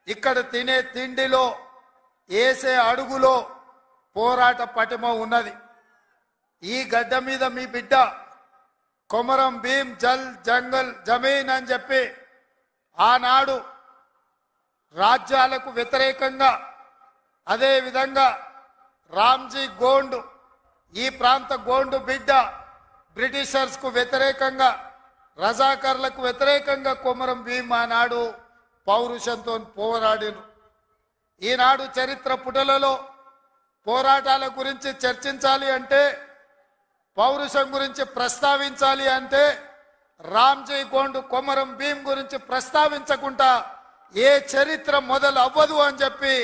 ఇక్కడ తినే తిండిలో వేసే అడుగులో పోరాట పటిమ ఉన్నది. ఈ గడ్డ మీద మీ బిడ్డ కొమరం భీం జల్ జంగల్ జమీన్ అని చెప్పి ఆనాడు రాజ్యాలకు వ్యతిరేకంగా, అదే విధంగా రామ్జీ గోండు ఈ ప్రాంత గోండు బిడ్డ బ్రిటిషర్స్ కు వ్యతిరేకంగా, రజాకర్లకు వ్యతిరేకంగా కొమరం భీం ఆనాడు పౌరుషంతో పోరాడిను. ఈనాడు చరిత్ర పుటలలో పోరాటాల గురించి చర్చించాలి అంటే, పౌరుషం గురించి ప్రస్తావించాలి అంటే రామ్జీ గోండు కొమరం భీం గురించి ప్రస్తావించకుండా ఏ చరిత్ర మొదలు అవ్వదు అని చెప్పి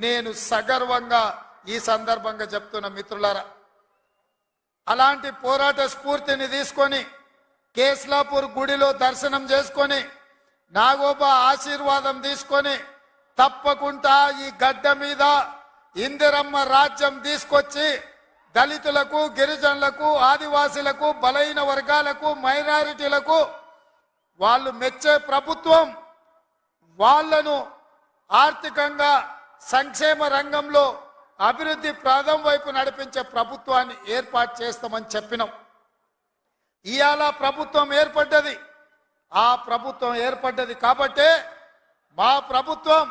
నేను సగర్వంగా ఈ సందర్భంగా చెప్తున్న మిత్రులారా. అలాంటి పోరాట స్ఫూర్తిని తీసుకొని కేస్లాపూర్ గుడిలో దర్శనం చేసుకొని నాగోబా ఆశీర్వాదం తీసుకొని తప్పకుండా ఈ గడ్డ మీద ఇందిరమ్మ రాజ్యం తీసుకొచ్చి దళితులకు, గిరిజనులకు, ఆదివాసీలకు, బలహీన వర్గాలకు, మైనారిటీలకు వాళ్ళు మెచ్చే ప్రభుత్వం, వాళ్లను ఆర్థికంగా సంక్షేమ రంగంలో అభివృద్ధి ప్రాంతం వైపు నడిపించే ప్రభుత్వాన్ని ఏర్పాటు చేస్తామని చెప్పినాం. ఇవాళ ప్రభుత్వం ఏర్పడ్డది. ఆ ప్రభుత్వం ఏర్పడ్డది కాబట్టే మా ప్రభుత్వం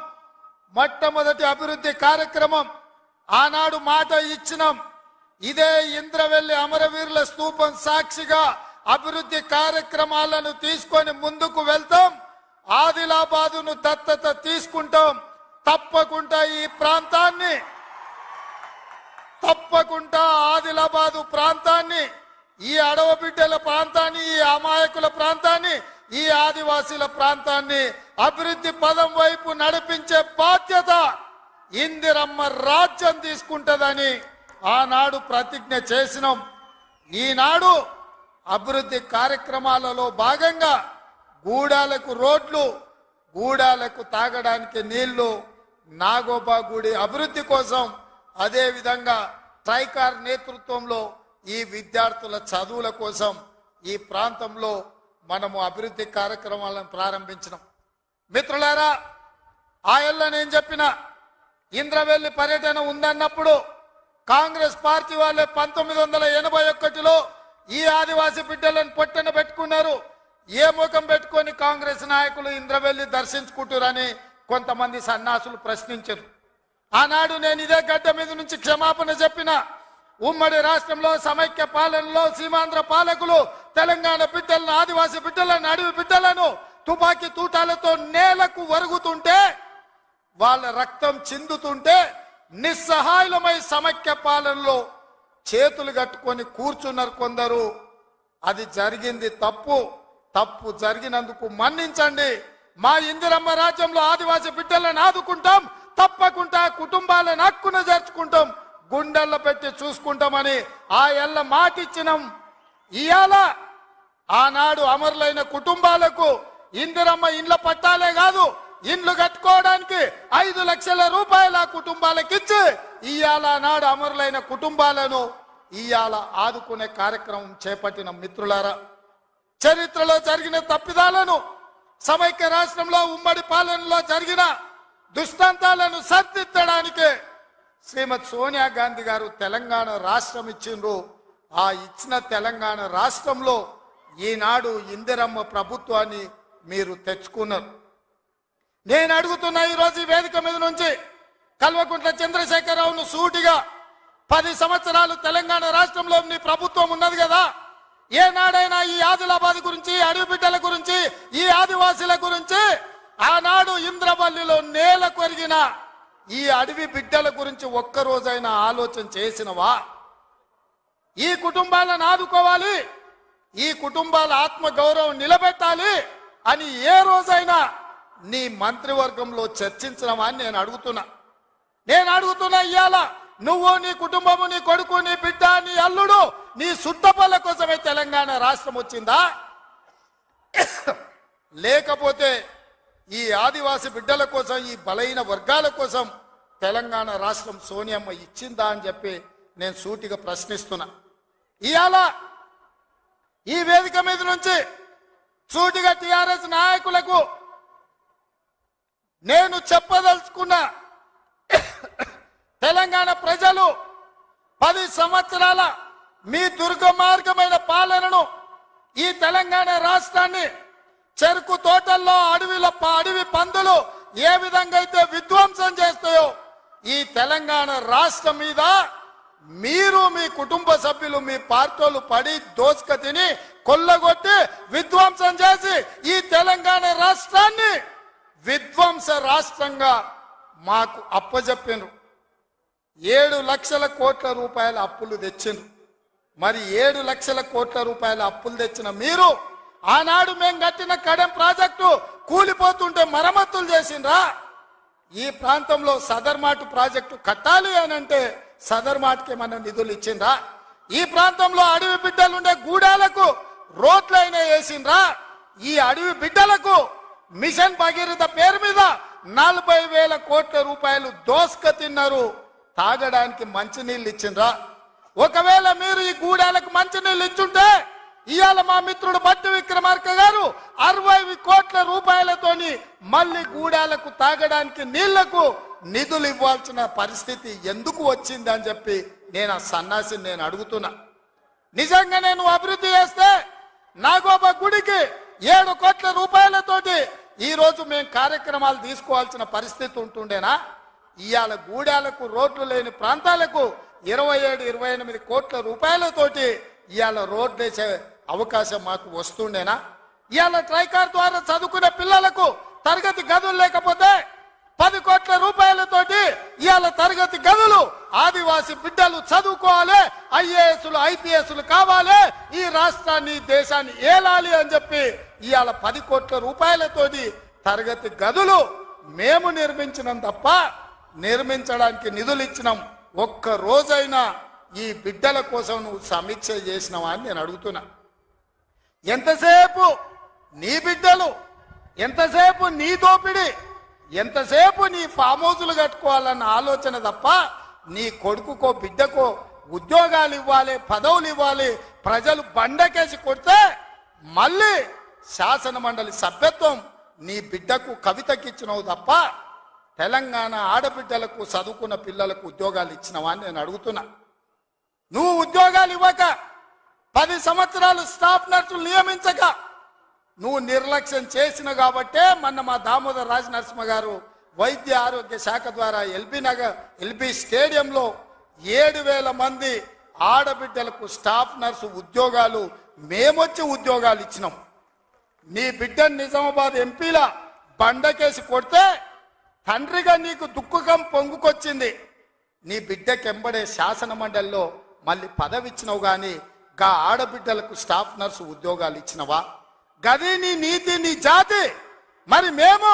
మొట్టమొదటి అభివృద్ధి కార్యక్రమం ఆనాడు మాట ఇచ్చినాం. ఇదే ఇంద్రవెల్లి అమరవీరుల స్తూపం సాక్షిగా అభివృద్ధి కార్యక్రమాలను తీసుకొని ముందుకు వెళ్తాం. ఆదిలాబాదును దత్తత తీసుకుంటాం. తప్పకుండా ఈ ప్రాంతాన్ని, తప్పకుండా ఆదిలాబాదు ప్రాంతాన్ని, ఈ అడవ బిడ్డల ప్రాంతాన్ని, ఈ అమాయకుల ప్రాంతాన్ని, ఈ ఆదివాసీల ప్రాంతాన్ని అభివృద్ధి పదం వైపు నడిపించే బాధ్యత ఇందిరమ్మ రాజ్యం తీసుకుంటదని ఆనాడు ప్రతిజ్ఞ చేసినాం. ఈనాడు అభివృద్ధి కార్యక్రమాలలో భాగంగా గూడాలకు రోడ్లు, గూడాలకు తాగడానికి నీళ్లు, నాగోబా గుడి అభివృద్ధి కోసం, అదే విధంగా ట్రైకార్ నేతృత్వంలో ఈ విద్యార్థుల చదువుల కోసం ఈ ప్రాంతంలో మనము అభివృద్ధి కార్యక్రమాలను ప్రారంభించినాం. మిత్రులారా, ఆయల్ల నేను చెప్పిన ఇంద్రవెల్లి పర్యటన ఉందన్నప్పుడు కాంగ్రెస్ పార్టీ వాళ్ళే 1981లో ఈ ఆదివాసీ బిడ్డలను పొట్టన పెట్టుకున్నారు. ఏ ముఖం పెట్టుకొని కాంగ్రెస్ నాయకులు ఇంద్రవెల్లి దర్శించుకుంటారని కొంతమంది సన్నాసులు ప్రశ్నించారు. ఆనాడు నేను ఇదే గడ్డ మీద నుంచి క్షమాపణ చెప్పిన. ఉమ్మడి రాష్ట్రంలో సమైక్య పాలనలో సీమాంధ్ర పాలకులు తెలంగాణ బిడ్డలను, ఆదివాసీ బిడ్డలను, అడవి బిడ్డలను తుపాకీ తూటాలతో నేలకు వరుగుతుంటే, వాళ్ళ రక్తం చిందుతుంటే నిస్సహాయులమై సమైక్య పాలనలో చేతులు కట్టుకొని కూర్చున్నారు కొందరు. అది జరిగింది తప్పు. తప్పు జరిగినందుకు మన్నించండి. మా ఇందిరమ్మ రాజ్యంలో ఆదివాసీ బిడ్డలను ఆదుకుంటాం. తప్పకుండా కుటుంబాలను హక్కున చేర్చుకుంటాం, గుండెల్లో పెట్టి చూసుకుంటామని ఆ ఎల్ల మాటిచ్చినాం. ఇవాళ ఆనాడు అమరులైన కుటుంబాలకు ఇందిరమ్మ ఇండ్ల పట్టాలే కాదు, ఇండ్లు కట్టుకోవడానికి 5 లక్షల రూపాయల కుటుంబాలకు ఇచ్చి ఇవాళ నాడు అమరులైన కుటుంబాలను ఇవాళ ఆదుకునే కార్యక్రమం చేపట్టిన. మిత్రులారా, చరిత్రలో జరిగిన తప్పిదాలను, సమైక్య రాష్ట్రంలో ఉమ్మడి పాలనలో జరిగిన దుష్టాంతాలను సరిదిద్దడానికే శ్రీమతి సోనియా గాంధీ గారు తెలంగాణ రాష్ట్రం ఇచ్చిండ్రు. ఆ ఇచ్చిన తెలంగాణ రాష్ట్రంలో ఈనాడు ఇందిరమ్మ ప్రభుత్వాన్ని మీరు తెచ్చుకున్నారు. నేను అడుగుతున్నా ఈరోజు ఈ వేదిక మీద నుంచి కల్వకుంట్ల చంద్రశేఖరరావును సూటిగా, 10 సంవత్సరాలు తెలంగాణ రాష్ట్రంలో నీ ప్రభుత్వం ఉన్నది కదా, ఏనాడైనా ఈ ఆదిలాబాద్ గురించి, అడవి బిడ్డల గురించి, ఈ ఆదివాసీల గురించి, ఆనాడు ఇంద్రవల్లిలో నేల కొరిగిన ఈ అడవి బిడ్డల గురించి ఒక్కరోజైనా ఆలోచన చేసినవా? ఈ కుటుంబాలను ఆదుకోవాలి, ఈ కుటుంబాల ఆత్మ గౌరవం నిలబెట్టాలి అని ఏ రోజైనా నీ మంత్రివర్గంలో చర్చించడమా అని నేను అడుగుతున్నా. ఇవాళ నువ్వు, నీ కుటుంబము, నీ కొడుకు, నీ బిడ్డ, నీ అల్లుడు, నీ సుట్టపల్ల కోసమే తెలంగాణ రాష్ట్రం వచ్చిందా? లేకపోతే ఈ ఆదివాసీ బిడ్డల కోసం, ఈ బలహీన వర్గాల కోసం తెలంగాణ రాష్ట్రం సోనియమ్మ ఇచ్చిందా అని చెప్పి నేను సూటిగా ప్రశ్నిస్తున్నా. ఇవాళ ఈ వేదిక మీద నుంచి సూటిగా టిఆర్ఎస్ నాయకులకు నేను చెప్పదలుచుకున్న తెలంగాణ ప్రజలు 10 సంవత్సరాల మీ దుర్గమార్గమైన పాలనను, ఈ తెలంగాణ రాష్ట్రాన్ని చెరుకు తోటల్లో అడవి పందులు ఏ విధంగా అయితే విధ్వంసం చేస్తాయో ఈ తెలంగాణ రాష్ట్రం మీద మీరు, మీ కుటుంబ సభ్యులు, మీ పార్టీలు పడి దోసుక తిని కొల్లగొట్టి విధ్వంసం చేసి ఈ తెలంగాణ రాష్ట్రాన్ని విధ్వంస రాష్ట్రంగా మాకు అప్పజెప్పినారు. 7 లక్షల కోట్ల రూపాయల అప్పులు తెచ్చిండ్రు. మరి 7 లక్షల కోట్ల రూపాయల అప్పులు తెచ్చిన మీరు ఆనాడు మేము కట్టిన కడెం ప్రాజెక్టు కూలిపోతుంటే మరమ్మతులు చేసిండ్రా? ఈ ప్రాంతంలో సదర్మాటు ప్రాజెక్టు కట్టాలి అని అంటే సదర్మాటుకి ఏమన్నా నిధులు ఇచ్చిండ్రా? ఈ ప్రాంతంలో అడవి బిడ్డలుండే గూడాలకు రోడ్లైనా వేసిండ్రా? ఈ అడవి బిడ్డలకు మిషన్ భగీరథ పేరు మీద 40,000 కోట్ల రూపాయలు దోసుక తిన్నారు. తాగడానికి మంచినీళ్ళు ఇచ్చిండ్రా? ఒకవేళ మీరు ఈ గూడాలకు మంచినీళ్ళు ఇచ్చుంటే ఇవాళ మా మిత్రుడు బట్టి విక్రమార్క గారు 60 కోట్ల రూపాయలతోని మళ్ళీ గూడాలకు తాగడానికి నీళ్లకు నిధులు ఇవ్వాల్సిన పరిస్థితి ఎందుకు వచ్చింది అని చెప్పి నేను ఆ సన్నాసిని నేను అడుగుతున్నా. నిజంగా నేను అభివృద్ధి చేస్తే నాగోబా గుడికి 7 కోట్ల రూపాయలతోటి ఈ రోజు మేము కార్యక్రమాలు తీసుకోవాల్సిన పరిస్థితి ఉంటుండేనా? ఇవాళ గూడాలకు రోడ్లు లేని ప్రాంతాలకు 27-28 కోట్ల రూపాయలతోటి ఇవాళ రోడ్లు వేసే అవకాశం మాకు వస్తుండేనా? ఇవాళ ట్రైకార్ ద్వారా చదువుకునే పిల్లలకు తరగతి గదులు లేకపోతే 10 కోట్ల రూపాయలతోటి ఇవాళ తరగతి గదులు ఆదివాసి బిడ్డలు చదువుకోవాలి, ఐఏఎస్లు ఐపీఎస్లు కావాలి, ఈ రాష్ట్రాన్ని దేశాన్ని ఏలాలి అని చెప్పి ఇవాళ 10 కోట్ల రూపాయలతోటి తరగతి గదులు మేము నిర్మించినాం తప్ప నిర్మించడానికి నిధులు ఇచ్చినాం. ఒక్క రోజైనా ఈ బిడ్డల కోసం నువ్వు సమీక్ష చేసినావా అని నేను అడుగుతున్నా. ఎంతసేపు నీ బిడ్డలు, ఎంతసేపు నీ దోపిడి, ఎంతసేపు నీ ఫామ్ హౌజులు కట్టుకోవాలన్న ఆలోచన తప్ప నీ కొడుకుకో బిడ్డకో ఉద్యోగాలు ఇవ్వాలి, పదవులు ఇవ్వాలి, ప్రజలు బండకేసి కొడితే మళ్ళీ శాసన మండలి సభ్యత్వం నీ బిడ్డకు కవితకిచ్చినవు తప్ప తెలంగాణ ఆడబిడ్డలకు చదువుకున్న పిల్లలకు ఉద్యోగాలు ఇచ్చినవా అని నేను అడుగుతున్నా. నువ్వు ఉద్యోగాలు ఇవ్వక 10 సంవత్సరాలు స్టాఫ్ నర్సులు నియమించక నువ్వు నిర్లక్ష్యం చేసిన కాబట్టే మొన్న మా దామోదర్ రాజ నరసింహ గారు వైద్య ఆరోగ్య శాఖ ద్వారా ఎల్బీ స్టేడియంలో 7,000 మంది ఆడబిడ్డలకు స్టాఫ్ నర్సు ఉద్యోగాలు మేమొచ్చి ఉద్యోగాలు ఇచ్చినాం. నీ బిడ్డను నిజామాబాద్ ఎంపీల బండకేసి కొడితే తండ్రిగా నీకు దుఃఖం పొంగుకొచ్చింది. నీ బిడ్డకెంబడే శాసన మండలిలో మళ్ళీ పదవి ఇచ్చినవు కానీ గా ఆడబిడ్డలకు స్టాఫ్ నర్సు ఉద్యోగాలు ఇచ్చినవా? గది నీ నీతి, నీ జాతి. మరి మేము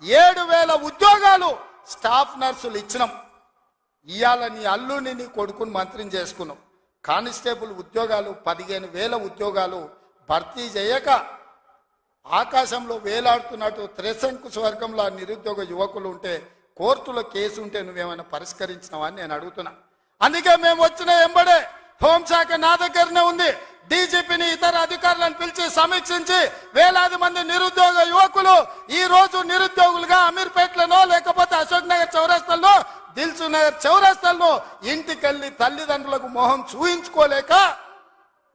7,000 ఉద్యోగాలు స్టాఫ్ నర్సులు ఇచ్చినాం. ఇవాళ నీ అల్లుని నీ కొడుకుని మంత్రిని చేసుకున్నాం. కానిస్టేబుల్ ఉద్యోగాలు 15,000 ఉద్యోగాలు భర్తీ చేయక ఆకాశంలో వేలాడుతున్నట్టు త్రిశంకు స్వర్గంలో నిరుద్యోగ యువకులు ఉంటే కోర్టులో కేసు ఉంటే నువ్వేమైనా పరిష్కరించినావా అని నేను అడుగుతున్నా. అందుకే మేము వచ్చిన ఎంబడే హోంశాఖ నా దగ్గరనే ఉంది. డీజీపీని ఇతర అధికారులను పిలిచి సమీక్షించి వేలాది మంది నిరుద్యోగ యువకులు ఈ రోజు నిరుద్యోగులుగా అమీర్పేటలోనో లేకపోతే అశోక్ నగర్ చౌరస్తాల్లో, దిల్సు నగర్ చౌరస్తాల్లో ఇంటికెళ్ళి తల్లిదండ్రులకు మొహం చూయించుకోలేక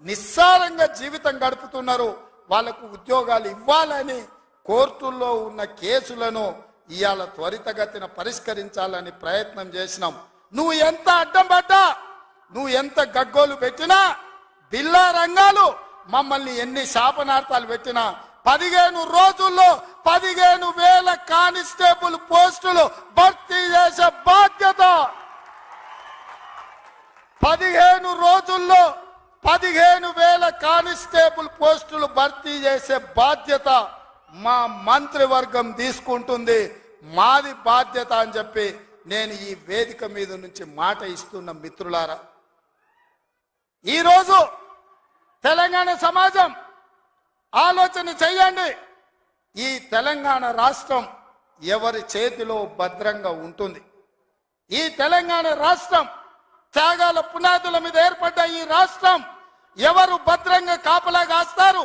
నిస్సారంగా జీవితం గడుపుతున్నారు. వాళ్లకు ఉద్యోగాలు ఇవ్వాలని కోర్టుల్లో ఉన్న కేసులను ఇవాళ త్వరితగతిన పరిష్కరించాలని ప్రయత్నం చేసినాం. నువ్వు ఎంత అడ్డం పడ్డా, నువ్వు ఎంత గగ్గోలు పెట్టినా, బిల్లా రంగాలు మమ్మల్ని ఎన్ని శాపనార్థాలు పెట్టినా 15 రోజుల్లో 15,000 కానిస్టేబుల్ పోస్టులు భర్తీ చేసే బాధ్యత, 15 రోజుల్లో 15,000 కానిస్టేబుల్ పోస్టులు భర్తీ చేసే బాధ్యత మా మంత్రివర్గం తీసుకుంటుంది. మాది బాధ్యత అని చెప్పి నేను ఈ వేదిక మీద నుంచి మాట ఇస్తున్న మిత్రులారా, ఈరోజు తెలంగాణ సమాజం ఆలోచన చెయ్యండి. ఈ తెలంగాణ రాష్ట్రం ఎవరి చేతిలో భద్రంగా ఉంటుంది? ఈ తెలంగాణ రాష్ట్రం త్యాగాల పునాదుల మీద ఏర్పడ్డ ఈ రాష్ట్రం ఎవరు భద్రంగా కాపలా కాస్తారు?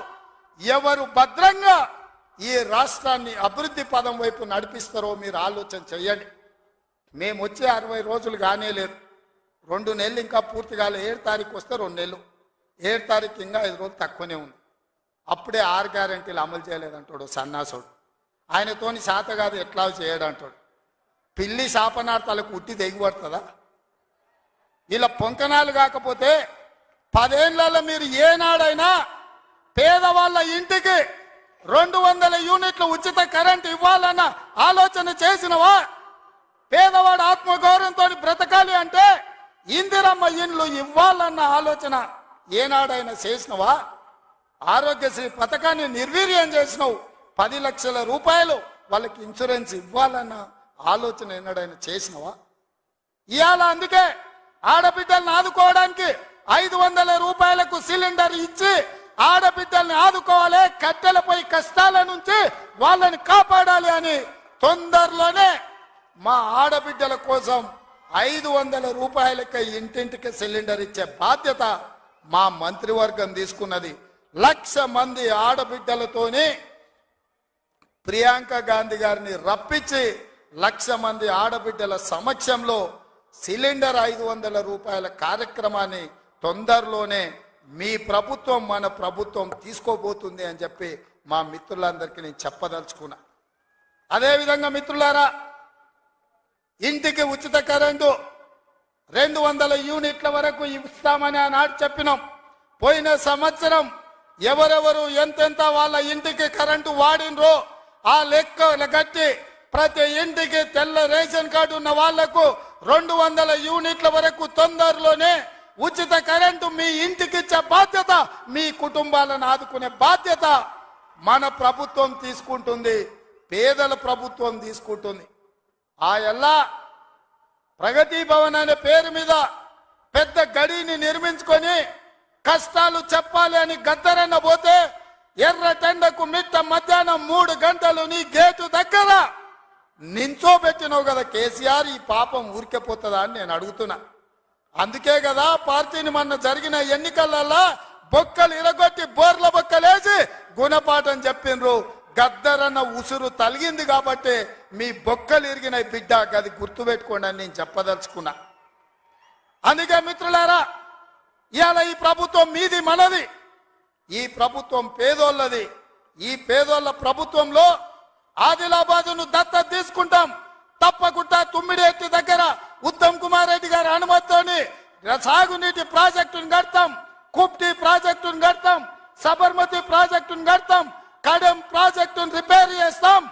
ఎవరు భద్రంగా ఈ రాష్ట్రాన్ని అభివృద్ధి పదం వైపు నడిపిస్తారో మీరు ఆలోచన చేయండి. మేము వచ్చే 60 రోజులు కానే లేదు, 2 నెలలు ఇంకా పూర్తి కాలే. 7 తారీఖు వస్తే 2 నెలలు, 7 తారీఖు ఇంకా 5 రోజులు తక్కువనే ఉంది. అప్పుడే 6 గ్యారెంటీలు అమలు చేయలేదంటాడు సన్నాసుడు. ఆయనతోని శాత కాదు ఎట్లా చేయడంటాడు. పిల్లి శాపనార్థాలకు ఉట్టి దిగిపడుతుందా? ఇలా పొంకనాలు కాకపోతే 10 ఏళ్లలో మీరు ఏనాడైనా పేదవాళ్ళ ఇంటికి 200 యూనిట్ల ఉచిత కరెంట్ ఇవ్వాలన్న ఆలోచన చేసినవా? పేదవాడు ఆత్మగౌరవంతో బ్రతకాలి అంటే ఇందిరమ్మ ఇండ్లు ఇవ్వాలన్న ఆలోచన ఏనాడైనా చేసినవా? ఆరోగ్యశ్రీ పథకాన్ని నిర్వీర్యం చేసినావు. 10 లక్షల రూపాయలు వాళ్ళకి ఇన్సూరెన్స్ ఇవ్వాలన్న ఆలోచన ఏనాడైనా చేసినవా? ఇవాళ అందుకే ఆడబిడ్డల్ని ఆదుకోవడానికి 500 రూపాయలకు సిలిండర్ ఇచ్చి ఆడబిడ్డల్ని ఆదుకోవాలి, కట్టెలపై కష్టాల నుంచి వాళ్ళని కాపాడాలి అని తొందరలోనే మా ఆడబిడ్డల కోసం 500 రూపాయలకి ఇంటింటికి సిలిండర్ ఇచ్చే బాధ్యత మా మంత్రివర్గం తీసుకున్నది. 1,00,000 మంది ఆడబిడ్డలతోని ప్రియాంక గాంధీ గారిని రప్పించి 1,00,000 మంది ఆడబిడ్డల సమక్షంలో సిలిండర్ 500 రూపాయల కార్యక్రమాన్ని తొందరలోనే మీ ప్రభుత్వం మన ప్రభుత్వం తీసుకోబోతుంది అని చెప్పి మా మిత్రులందరికీ నేను చెప్పదలుచుకున్నా. అదేవిధంగా మిత్రులారా, ఇంటికి ఉచిత కరెంటు 200 యూనిట్ల వరకు ఇస్తామని ఆనాడు చెప్పినాం. పోయిన సంవత్సరం ఎవరెవరు ఎంతెంత వాళ్ళ ఇంటికి కరెంటు వాడినరో ఆ లెక్క కట్టి ప్రతి ఇంటికి తెల్ల రేషన్ కార్డు ఉన్న వాళ్లకు 200 యూనిట్ల వరకు తొందరలోనే ఉచిత కరెంటు మీ ఇంటికి ఇచ్చే బాధ్యత, మీ కుటుంబాలను ఆదుకునే బాధ్యత మన ప్రభుత్వం తీసుకుంటుంది, పేదల ప్రభుత్వం తీసుకుంటుంది. ఆ ఎల్లా ప్రగతి భవన్ అనే పేరు మీద పెద్ద గడిని నిర్మించుకొని కష్టాలు చెప్పాలి అని గద్దరన్న పోతే ఎర్రటెండకు మిట్ట మధ్యాహ్నం 3 గంటలు నీ గేటు దగ్గర నించోబెట్టినావు కదా కేసీఆర్. ఈ పాపం ఊరికెపోతుందా అని నేను అడుగుతున్నా. అందుకే కదా పార్టీని మొన్న జరిగిన ఎన్నికలలో బొక్కలు ఇరగొట్టి బోర్ల బొక్కలేసి గుణపాఠం చెప్పిండ్రు. గద్దరన్న ఉసురు తలిగింది కాబట్టి మీ బొక్కలు ఇరిగిన బిడ్డ, అది గుర్తుపెట్టుకోండి అని నేను చెప్పదలుచుకున్నా. అందుకే మిత్రులారా, ఇవాళ ఈ ప్రభుత్వం మీది మనది, ఈ ప్రభుత్వం పేదోళ్ళది. ఈ పేదోళ్ళ ప్రభుత్వంలో ఆదిలాబాదును దత్తత తీసుకుంటాం. తప్పకుండా తుమ్మిడిఎట్టి దగ్గర ఉత్తమ్ కుమార్ రెడ్డి గారి అనుమతితోని సాగునీటి ప్రాజెక్టును కడతాం, కుప్టి ప్రాజెక్టును కడతాం, సబర్మతి ప్రాజెక్టును కడతాం, కడెం ప్రాజెక్టును రిపేర్ చేస్తాం.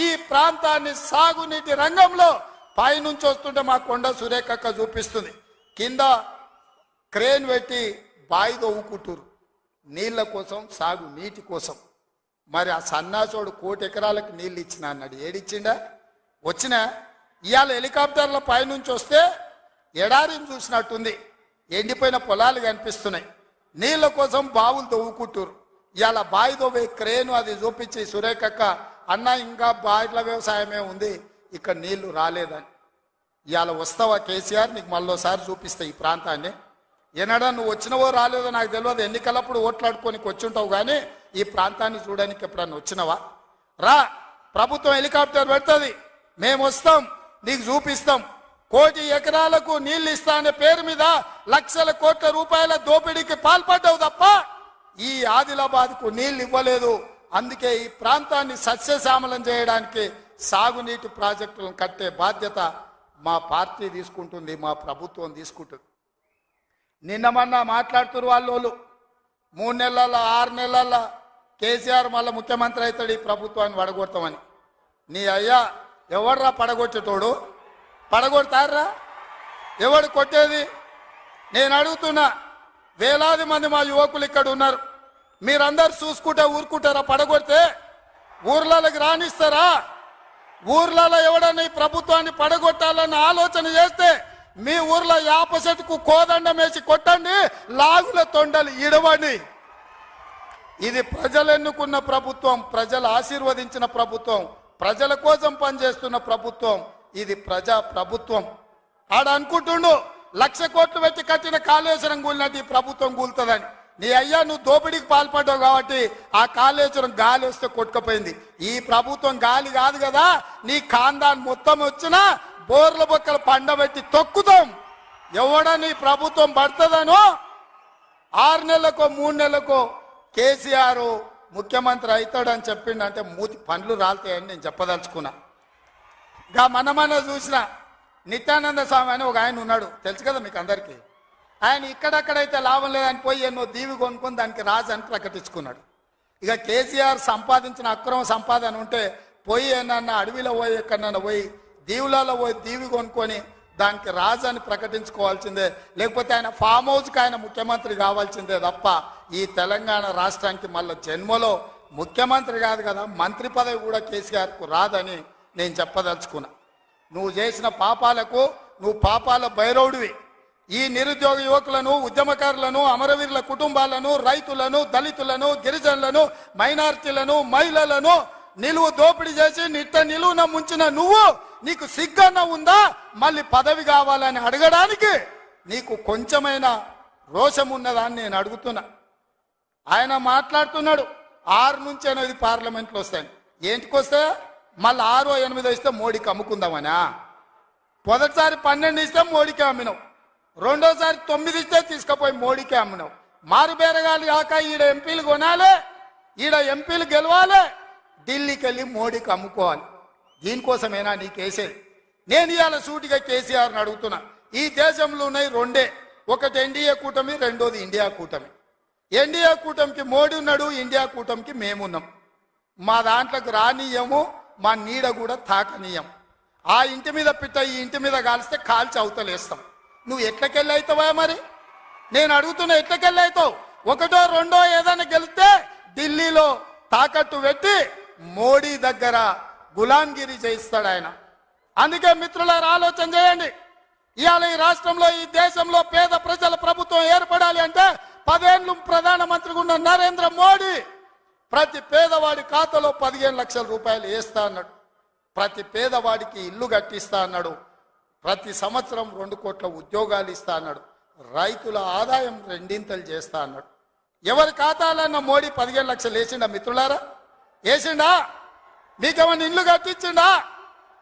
ఈ ప్రాంతాన్ని సాగునీటి రంగంలో పైనుంచి వస్తుంటే మా కొండ సురేఖక్క చూపిస్తుంది, కింద క్రేన్ పెట్టి బాయి తవ్వుకుంటారు నీళ్ల కోసం, సాగు నీటి కోసం. మరి ఆ సన్నాసోడు 1 కోటి ఎకరాలకు నీళ్ళు ఇచ్చిన అన్నాడు, ఏడిచ్చిండా? వచ్చినా ఇవాళ హెలికాప్టర్ల పైనుంచి వస్తే ఎడారిని చూసినట్టుంది, ఎండిపోయిన పొలాలు కనిపిస్తున్నాయి. నీళ్ల కోసం బావులు తవ్వుకుంటారు. ఇవాళ బావి తవ్వే క్రేను అది చూపించి సురేఖక్క అన్న ఇంకా బాయిల వ్యవసాయమే ఉంది, ఇక్కడ నీళ్లు రాలేదని. ఇవాళ వస్తావా కేసీఆర్, నీకు మళ్ళోసారి చూపిస్తా ఈ ప్రాంతాన్ని. ఏనాడా నువ్వు వచ్చినవో రాలేదో నాకు తెలియదు, ఎన్నికలప్పుడు ఓట్లాడుకోనికి వచ్చుంటావు, కానీ ఈ ప్రాంతాన్ని చూడడానికి ఎప్పుడన్నా వచ్చినవా? రా, ప్రభుత్వం హెలికాప్టర్ పెడుతుంది, మేము వస్తాం, నీకు చూపిస్తాం. 1 కోటి ఎకరాలకు నీళ్లు ఇస్తా అనే పేరు మీద లక్షల కోట్ల రూపాయల దోపిడీకి పాల్పడ్డావు తప్ప ఈ ఆదిలాబాద్కు నీళ్లు ఇవ్వలేదు. అందుకే ఈ ప్రాంతాన్ని సస్యశ్యామలం చేయడానికి సాగునీటి ప్రాజెక్టులను కట్టే బాధ్యత మా పార్టీ తీసుకుంటుంది, మా ప్రభుత్వం తీసుకుంటుంది. నిన్న మొన్న మాట్లాడుతున్నారు వాళ్ళు 3 నెలల 6 నెలల కేసీఆర్ మళ్ళీ ముఖ్యమంత్రి అవుతాడు, ఈ ప్రభుత్వాన్ని పడగొడతామని. నీ అయ్యా ఎవడ్రా పడగొట్టేటోడు? పడగొడతారా? ఎవడు కొట్టేది? నేను అడుగుతున్నా, వేలాది మంది మా యువకులు ఇక్కడ ఉన్నారు, మీరందరు చూసుకుంటే ఊరుకుంటారా? పడగొడితే ఊర్లలోకి రానిస్తారా? ఊర్లలో ఎవడన్నా ఈ ప్రభుత్వాన్ని పడగొట్టాలన్న ఆలోచన చేస్తే మీ ఊర్లో యాప చెట్టుకు కోదండం వేసి కొట్టండి, లాగుల తొండలు ఇడవండి. ఇది ప్రజలు ఎన్నుకున్న ప్రభుత్వం, ప్రజలు ఆశీర్వదించిన ప్రభుత్వం, ప్రజల కోసం పనిచేస్తున్న ప్రభుత్వం. ఇది ప్రజా ప్రభుత్వం. ఆడ అనుకుంటుండు 1,00,000 కోట్లు పెట్టి కట్టిన కాళేశ్వరం కూలినట్టు ఈ ప్రభుత్వం కూలుతుందని. నీ అయ్యా నువ్వు దోపిడీకి పాల్పడ్డావు కాబట్టి ఆ కాళేశ్వరం గాలి వస్తే కొట్టుకుపోయింది. ఈ ప్రభుత్వం గాలి కాదు కదా, నీ ఖాందాన్ మొత్తం వచ్చినా బోర్ల బొక్కలు పండబెట్టి తొక్కుతాం. ఎవడ నీ ప్రభుత్వం పడుతుందనో 6 నెలలకో 3 నెలలకో కేసీఆర్ ముఖ్యమంత్రి అవుతాడని చెప్పిండంటే మూతి పండ్లు రాలుతాయని నేను చెప్పదలుచుకున్నా. గా మన చూసిన నిత్యానంద స్వామి అని ఒక ఆయన ఉన్నాడు, తెలుసు కదా మీకు అందరికీ. ఆయన ఇక్కడక్కడైతే లాభం లేదని పోయి ఎన్నో దీవి కొనుక్కొని దానికి రాజు అని ప్రకటించుకున్నాడు. ఇక కేసీఆర్ సంపాదించిన అక్రమ సంపాదన ఉంటే పోయి ఏమన్నా అడవిలో పోయి ఎక్కడన్నా పోయి దీవులలో పోయి దీవి కొనుక్కొని దానికి రాజు అని ప్రకటించుకోవాల్సిందే, లేకపోతే ఆయన ఫామ్ హౌస్కి ఆయన ముఖ్యమంత్రి కావాల్సిందే తప్ప ఈ తెలంగాణ రాష్ట్రానికి మళ్ళీ జన్మలో ముఖ్యమంత్రి కాదు కదా, మంత్రి పదవి కూడా కేసీఆర్కు రాదని నేను చెప్పదలుచుకున్నా. నువ్వు చేసిన పాపాలకు నువ్వు పాపాల భైరవుడివి. ఈ నిరుద్యోగ యువకులను, ఉద్యమకారులను, అమరవీరుల కుటుంబాలను, రైతులను, దళితులను, గిరిజనులను, మైనారిటీలను, మహిళలను నిలువు దోపిడీ చేసి నిలువున ముంచిన నువ్వు, నీకు సిగ్గన్న ఉందా మళ్ళీ పదవి కావాలని అడగడానికి? నీకు కొంచెమైనా రోషం ఉన్నదాన్ని నేను అడుగుతున్నా. ఆయన మాట్లాడుతున్నాడు 6 నుంచి 8 పార్లమెంట్లు వస్తాయి. ఏంటికి వస్తే మళ్ళీ 6, 8 ఇస్తే మోడీకి అమ్ముకుందామనా? మొదటిసారి 12 ఇస్తే మోడీకి అమ్మినావు, రెండోసారి 9 ఇస్తే తీసుకుపోయి మోడీకి అమ్మినావు. మారు బేరగాలి కాక ఈడ ఎంపీలు కొనాలి, ఈడ ఎంపీలు గెలవాలి, ఢిల్లీకి వెళ్ళి మోడీకి అమ్ముకోవాలి. దీనికోసమేనా నీకేసేది? నేను ఇవాళ సూటిగా కేసీఆర్ని అడుగుతున్నా. ఈ దేశంలో ఉన్నాయి 2, ఒకటి ఎన్డీఏ కూటమి, రెండోది ఇండియా కూటమి. ఎన్డీఏ కూటమికి మోడీ ఉన్నాడు, ఇండియా కూటమికి మేమున్నాం. మా దాంట్లోకి రానీయము, మా నీడ కూడా తాకనీయం. ఆ ఇంటి మీద పిట్ట ఈ ఇంటి మీద కాలిస్తే కాల్చి అవతలేస్తాం. నువ్వు ఎట్లకెళ్ళి అవుతావా? మరి నేను అడుగుతున్నా, ఎట్లకెళ్ళి అవుతావు? 1, 2 ఏదైనా గెలిస్తే ఢిల్లీలో తాకట్టు పెట్టి మోడీ దగ్గర గులాంగిరి చేయిస్తాడు ఆయన. అందుకే మిత్రులారా ఆలోచన చేయండి. ఇవాళ ఈ రాష్ట్రంలో, ఈ దేశంలో పేద ప్రజల ప్రభుత్వం ఏర్పడాలి అంటే 10 ఏళ్ళు ప్రధానమంత్రిగా ఉన్న నరేంద్ర మోడీ ప్రతి పేదవాడి ఖాతాలో 15 లక్షల రూపాయలు వేస్తా అన్నాడు. ప్రతి పేదవాడికి ఇల్లు కట్టిస్తా అన్నాడు. ప్రతి సంవత్సరం 2 కోట్ల ఉద్యోగాలు ఇస్తా అన్నాడు. రైతుల ఆదాయం 2 చేస్తా అన్నాడు. ఎవరి ఖాతాలన్నా మోడీ 15 లక్షలు వేసిండా మిత్రులారా? వేసిండా? మీకేమన్నా ఇల్లు కట్టించిండా?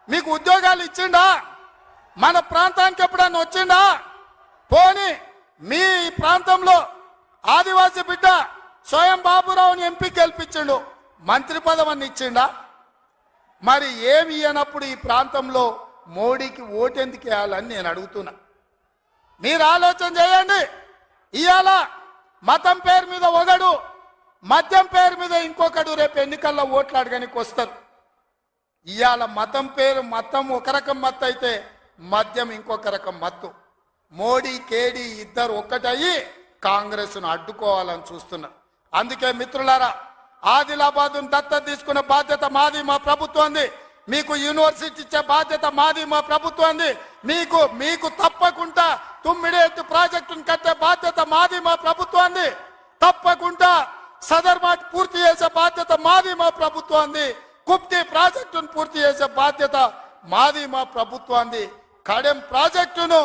మీకు ఉద్యోగాలు ఇచ్చిండా? మన ప్రాంతానికి ఎప్పుడన్నా వచ్చిండా? పోనీ మీ ప్రాంతంలో ఆదివాసీ బిడ్డ స్వయం బాబురావుని ఎంపీ గెలిపించిండు, మంత్రి పదవిని ఇచ్చిండా? మరి ఏమి ఇయ్యనప్పుడు ఈ ప్రాంతంలో మోడీకి ఓటెందుకు వేయాలని నేను అడుగుతున్నా. మీరు ఆలోచన చేయండి. ఇవాళ మతం పేరు మీద ఒకడు, మద్యం పేరు మీద ఇంకొకడు రేపు ఎన్నికల్లో ఓట్లు అడగడానికి వస్తారు. ఇవాళ మతం ఒక రకం మత్తు అయితే మద్యం ఇంకొక రకం మత్తు. మోడీ కేడీ ఇద్దరు ఒక్కటయ్యి కాంగ్రెస్ను అడ్డుకోవాలని చూస్తున్నారు. అందుకే మిత్రులారా, ఆదిలాబాద్ దత్తత తీసుకునే బాధ్యత మాది, మా ప్రభుత్వంది. మీకు యూనివర్సిటీ ఇచ్చే బాధ్యత మాది, మా ప్రభుత్వంది. మీకు తప్పకుండా తుమ్మిడేట్టు ప్రాజెక్టును కట్టే బాధ్యత మాది, మా ప్రభుత్వంది. తప్పకుండా సదర్మాట్ పూర్తి చేసే బాధ్యత మాది, మా ప్రభుత్వంది. కుప్తి ప్రాజెక్టును పూర్తి చేసే బాధ్యత మాది, మా ప్రభుత్వంది. కడెం ప్రాజెక్టును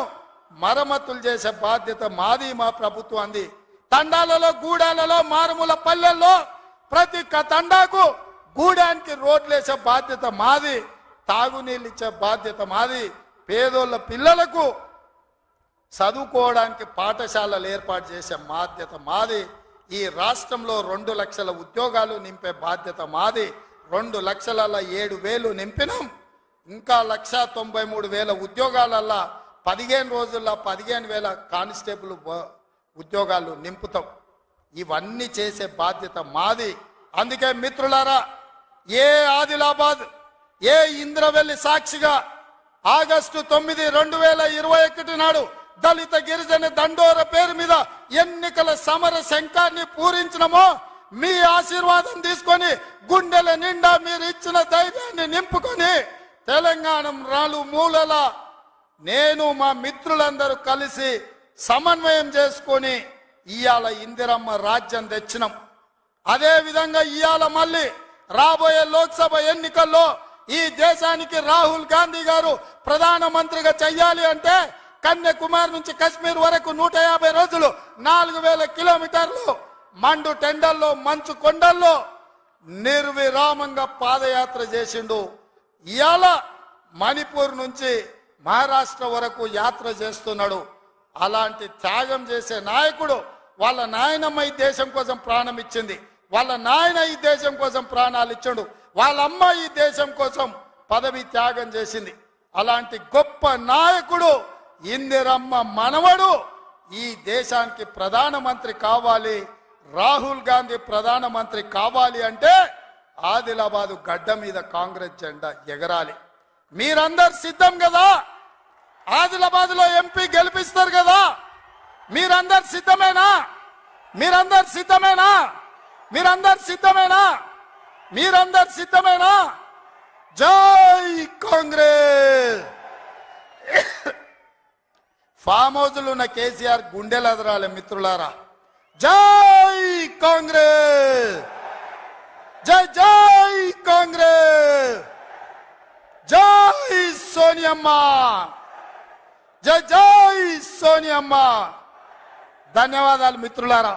మరమ్మతులు చేసే బాధ్యత మాది, మా ప్రభుత్వంది. తండాలలో, గూడాలలో, మారుమూల పల్లెల్లో ప్రతి తండాకు గూడానికి రోడ్లు వేసే బాధ్యత మాది. తాగునీళ్ళు ఇచ్చే బాధ్యత మాది. పేదోళ్ళ పిల్లలకు చదువుకోవడానికి పాఠశాలలు ఏర్పాటు చేసే బాధ్యత మాది. ఈ రాష్ట్రంలో 2 లక్షల ఉద్యోగాలు నింపే బాధ్యత మాది. 2,07,000 నింపినాం. ఇంకా 1,93,000 ఉద్యోగాలల్లా 15 రోజుల్లో 15,000 కానిస్టేబుల్ ఉద్యోగాలు నింపుతాం. ఇవన్నీ చేసే బాధ్యత మాది. అందుకే మిత్రులారా, ఏ ఆదిలాబాద్, ఏ ఇంద్రవెల్లి సాక్షిగా ఆగస్టు 9, 2021 నాడు దళిత గిరిజన దండోర పేరు మీద ఎన్నికల సమర శంఖాన్ని పూరించినమో, మీ ఆశీర్వాదం తీసుకొని గుండెల నిండా మీరు ఇచ్చిన ధైర్యాన్ని నింపుకొని తెలంగాణ మూలల నేను మా మిత్రులందరూ కలిసి సమన్వయం చేసుకొని ఇవాళ ఇందిరమ్మ రాజ్యం తెచ్చినాం. అదే విధంగా ఇవాళ మళ్ళీ రాబోయే లోక్సభ ఎన్నికల్లో ఈ దేశానికి రాహుల్ గాంధీ గారు ప్రధానమంత్రిగా చెయ్యాలి అంటే కన్యాకుమారి నుంచి కశ్మీర్ వరకు 150 రోజులు 4000 కిలోమీటర్లు మండు టెండల్లో మంచు కొండల్లో నిర్విరామంగా పాదయాత్ర చేసిండు. ఇవాళ మణిపూర్ నుంచి మహారాష్ట్ర వరకు యాత్ర చేస్తున్నాడు. అలాంటి త్యాగం చేసే నాయకుడు, వాళ్ళ నాయనమ్మ ఈ దేశం కోసం ప్రాణం ఇచ్చింది, వాళ్ళ నాయన ఈ దేశం కోసం ప్రాణాలు ఇచ్చాడు, వాళ్ళ అమ్మ ఈ దేశం కోసం పదవి త్యాగం చేసింది. అలాంటి గొప్ప నాయకుడు ఇందిరమ్మ మనవడు ఈ దేశానికి ప్రధానమంత్రి కావాలి, రాహుల్ గాంధీ ప్రధానమంత్రి కావాలి అంటే ఆదిలాబాదు గడ్డ మీద కాంగ్రెస్ జెండా ఎగరాలి. మీరందరు సిద్ధం కదా? ఆదిలాబాద్ లో ఎంపీ గెలిపిస్తారు కదా? మీరందరు సిద్ధమేనా? మీరందరు సిద్ధమేనా? మీరందరు సిద్ధమేనా? మీరందరు సిద్ధమేనా? జై కాంగ్రెస్. ఫామ్ హౌస్లు ఉన్న కేసీఆర్ గుండెలు అదరాలి మిత్రులారా. జై కాంగ్రెస్, జై జై కాంగ్రెస్, జై సోనియమ్మ, జై జై సోనియమ్మ. ధన్యవాదాలు మిత్రులారా.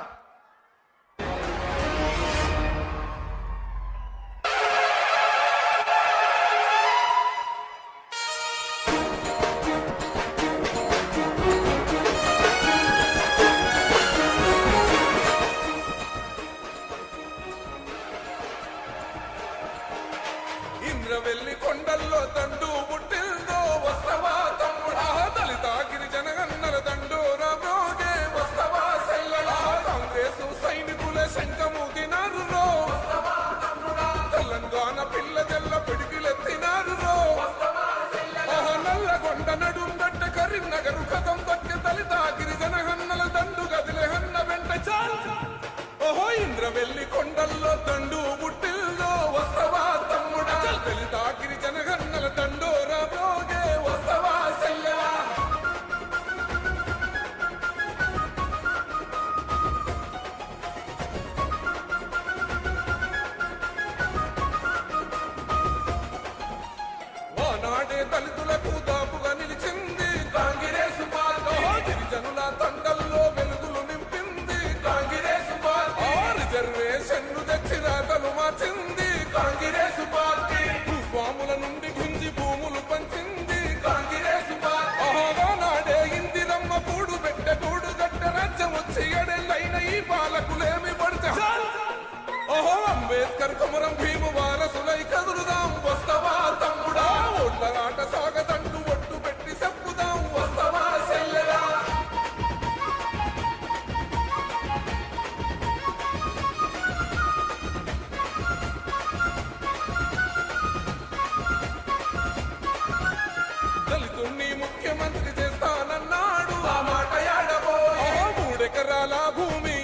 ఇంద్రవెల్లి కొండల్లో దండు పుట్టిందో వస్తవా తమ్ముడా, దళిత గిరిజన గన్నల దండోరా బ్రోగే వస్తవా సెల్లడా, కాంగ్రెస్ సైనికుల శంఖమూదినారు రో, తెలంగాణ పిల్ల తెల్ల పిడికిలెత్తినారు రో, నల్లగొండ నడుంగట్ట కరీంనగర్ కథం దక్కె దళిత గిరిజన గన్నల దండు గదిలే హన్న వెంట చాలు. ఓహో ఇంద్రవెల్లి కొండల్లో దండు పుట్టిందో వస్తవా తమ్ముడా, దళిత గిరిజన గన్నల దండోరా బ్రోగే వస్తవా సెల్లడా. ఆనాడే దళితులకు దాపుగా నిలిచింది కాంగ్రెస్ పార్టీ, గిరిజనుల తండల్లో వెలుగులు నింపింది కాంగ్రెస్ పార్టీ, రిజర్వేషన్లు తెచ్చి రాతలు మార్చింది కాంగ్రెస్ పార్టీ, భూస్వాముల నుండి గుంజి భూములు పంచింది కాంగ్రెస్ పార్టీ. ఆనాడే ఇందిరమ్మ కూడు పెట్టె కూడు గట్ట రాజ్యం వచ్చి ఎడెళ్ళైన ఈ పాలకులేమి పడితే ఓహో అంబేద్కర్ కుమరం భీము వారసులై కదులుదాం వస్తవా తమ్ముడా, ఓట్లరాట సాగదంటూ ఒట్టు పెట్టి చెప్పుదాం వస్తవా సెల్లెడా. దళితుణ్ణి ముఖ్యమంత్రి చేస్తానన్నాడు, ఆ మాట యాడబోయే, 3 ఎకరాల భూమి